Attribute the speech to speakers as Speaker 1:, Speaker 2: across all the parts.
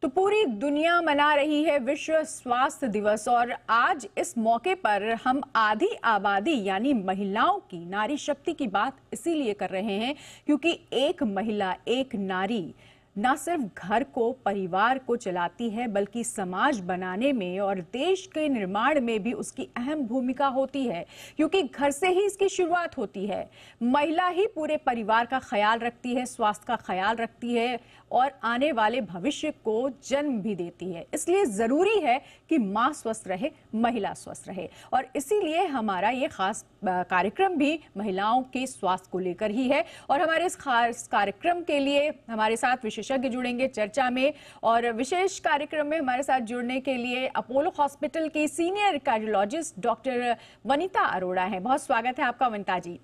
Speaker 1: तो पूरी दुनिया मना रही है विश्व स्वास्थ्य दिवस और आज इस मौके पर हम आधी आबादी यानी महिलाओं की नारी शक्ति की बात इसीलिए कर रहे हैं क्योंकि एक महिला एक नारी न सिर्फ घर को परिवार को चलाती है बल्कि समाज बनाने में और देश के निर्माण में भी उसकी अहम भूमिका होती है क्योंकि घर से ही इसकी शुरुआत होती है। महिला ही पूरे परिवार का ख्याल रखती है, स्वास्थ्य का ख्याल रखती है और आने वाले भविष्य को जन्म भी देती है। इसलिए जरूरी है कि मां स्वस्थ रहे, महिला स्वस्थ रहे और इसीलिए हमारा ये खास कार्यक्रम भी महिलाओं के स्वास्थ्य को लेकर ही है। और हमारे इस खास कार्यक्रम के लिए हमारे साथ विशेषज्ञ जुड़ेंगे चर्चा में और विशेष कार्यक्रम में हमारे साथ जुड़ने के लिए अपोलो हॉस्पिटल की senior cardiologist doctor Vanita Arora हैं। बहुत स्वागत है आपका वनिता जी।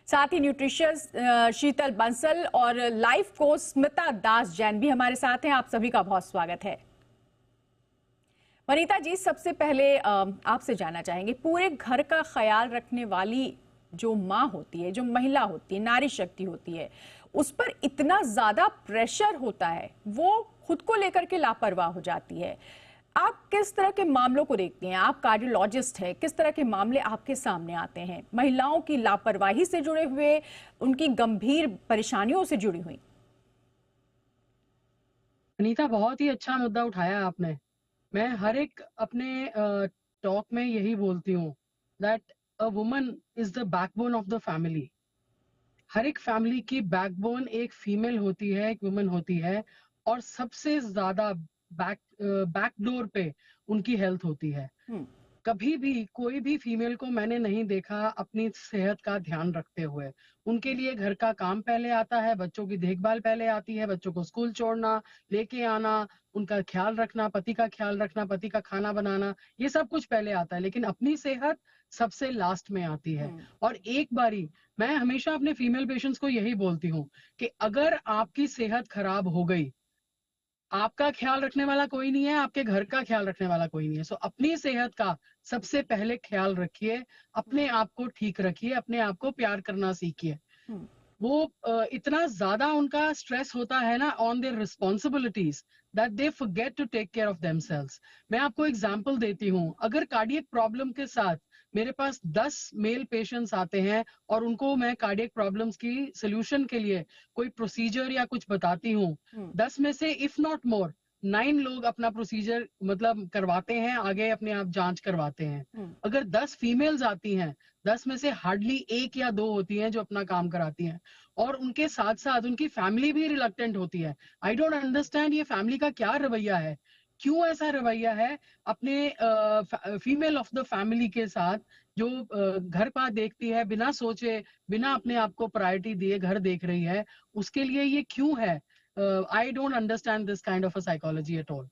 Speaker 1: साथ ही न्यूट्रिशियस शीतल बंसल और लाइफ कोच स्मिता दास जैन भी हमारे साथ हैं। आप सभी का बहुत स्वागत है। वनिता जी, सबसे पहले आपसे जानना चाहेंगे, पूरे घर का ख्याल रखने वाली जो माँ होती है, जो महिला होती है, नारी शक्ति होती है, उस पर इतना ज्यादा प्रेशर होता है, वो खुद को लेकर के लापरवाह हो जाती है। आप किस तरह के मामलों को देखते हैं? आप कार्डियोलॉजिस्ट हैं, किस तरह के मामले आपके सामने आते हैं महिलाओं की लापरवाही से जुड़े हुए, उनकी गंभीर परेशानियों से जुड़ी हुई?
Speaker 2: अनीता, बहुत ही अच्छा मुद्दा उठाया आपने। मैं हर एक अपने टॉक में यही बोलती हूँ that a woman is the backbone of the family. हर एक फैमिली की बैकबोन एक फीमेल होती है, एक वुमन होती है और सबसे ज्यादा बैकडोर पे उनकी हेल्थ होती है।
Speaker 1: हम्म।
Speaker 2: कभी भी कोई भी फीमेल को मैंने नहीं देखा अपनी सेहत का ध्यान रखते हुए। उनके लिए घर का काम पहले आता है, बच्चों की देखभाल पहले आती है, बच्चों को स्कूल छोड़ना, लेके आना, उनका ख्याल रखना, पति का ख्याल रखना, पति का खाना बनाना, ये सब कुछ पहले आता है, लेकिन अपनी सेहत सबसे लास्ट में आती है। और एक बारी मैं हमेशा अपने फीमेल पेशेंट्स को यही बोलती हूँ कि अगर आपकी सेहत खराब हो गई, आपका ख्याल रखने वाला कोई नहीं है, आपके घर का ख्याल रखने वाला कोई नहीं है। सो अपनी सेहत का सबसे पहले ख्याल रखिए, अपने आप को ठीक रखिए, अपने आप को प्यार करना सीखिए।
Speaker 1: हम्म।
Speaker 2: वो इतना ज्यादा उनका स्ट्रेस होता है ना on their responsibilities that they forget to take care of themselves. मैं आपको एग्जांपल देती हूँ। अगर कार्डियक प्रॉब्लम के साथ मेरे पास 10 मेल पेशेंट्स आते हैं और उनको मैं कार्डियक प्रॉब्लम्स की सोल्यूशन के लिए कोई प्रोसीजर या कुछ बताती हूँ, 10 में से इफ नॉट मोर 9 लोग अपना प्रोसीजर मतलब करवाते हैं, आगे अपने आप जांच करवाते हैं। अगर 10 फीमेल्स आती हैं, 10 में से हार्डली 1 या 2 होती हैं जो अपना काम कराती हैं और उनके साथ साथ उनकी फैमिली भी रिलक्टेंट होती है। आई डोंट अंडरस्टैंड ये फैमिली का क्या रवैया है, क्यों ऐसा रवैया है अपने फीमेल ऑफ द फैमिली के साथ जो घर का देखती है, बिना सोचे, बिना अपने आप को प्रायोरिटी दिए घर देख रही है, उसके लिए ये क्यों है? I don't understand this kind of a psychology at all.